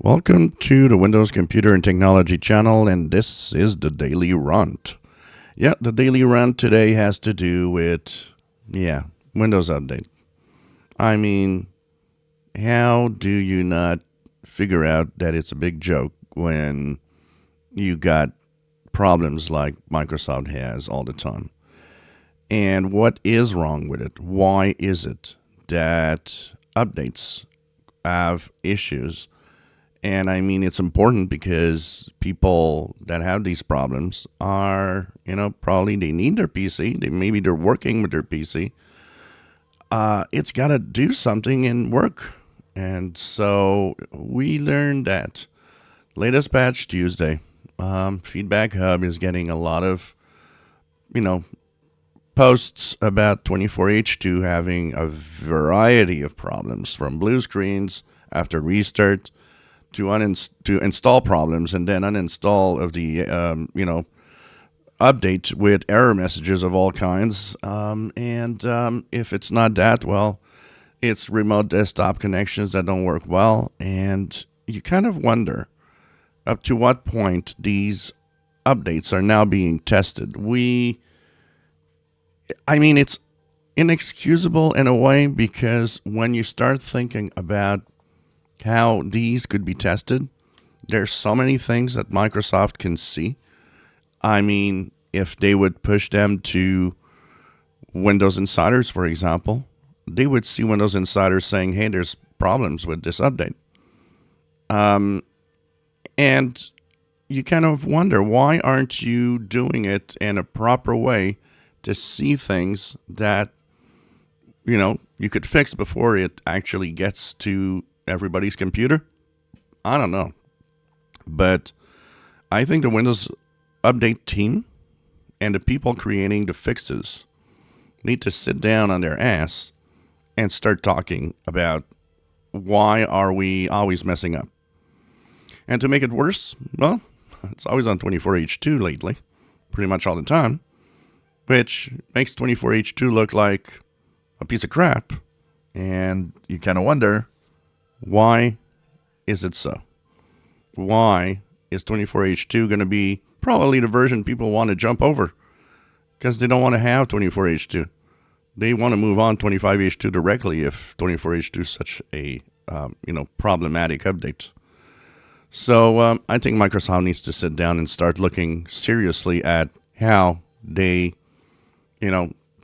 Welcome to the Windows Computer and Technology channel, and this is the Daily Rant. Yeah, the Daily Rant today has to do with, Windows Update. I mean, how do you not figure out that it's a big joke when you got problems like Microsoft has all the time? And what is wrong with it? Why is it that updates have issues? And I mean, it's important because people that have these problems are, probably they need their PC. Maybe they're working with their PC. It's got to do something and work. And so we learned that latest patch Tuesday, Feedback Hub is getting a lot of, posts about 24H2 having a variety of problems, from blue screens after restart to install problems, and then uninstall of the update with error messages of all kinds. If it's not that, well, it's remote desktop connections that don't work well, and you kind of wonder up to what point these updates are now being tested. It's inexcusable in a way, because when you start thinking about how these could be tested, there's so many things that Microsoft can see. I mean, if they would push them to Windows Insiders, for example, they would see Windows Insiders saying, hey, there's problems with this update. And you kind of wonder, why aren't you doing it in a proper way to see things that, you could fix before it actually gets to everybody's computer? I don't know. But I think the Windows Update team and the people creating the fixes need to sit down on their ass and start talking about, why are we always messing up? And to make it worse, well, it's always on 24H2 lately, pretty much all the time, which makes 24H2 look like a piece of crap. And you kind of wonder, why is it so? Why is 24H2 going to be probably the version people want to jump over? Because they don't want to have 24H2. They want to move on 25H2 directly if 24H2 is such a problematic update. So I think Microsoft needs to sit down and start looking seriously at how they,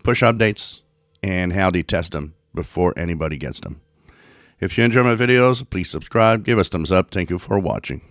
push updates and how they test them before anybody gets them. If you enjoy my videos, please subscribe, give us thumbs up. Thank you for watching.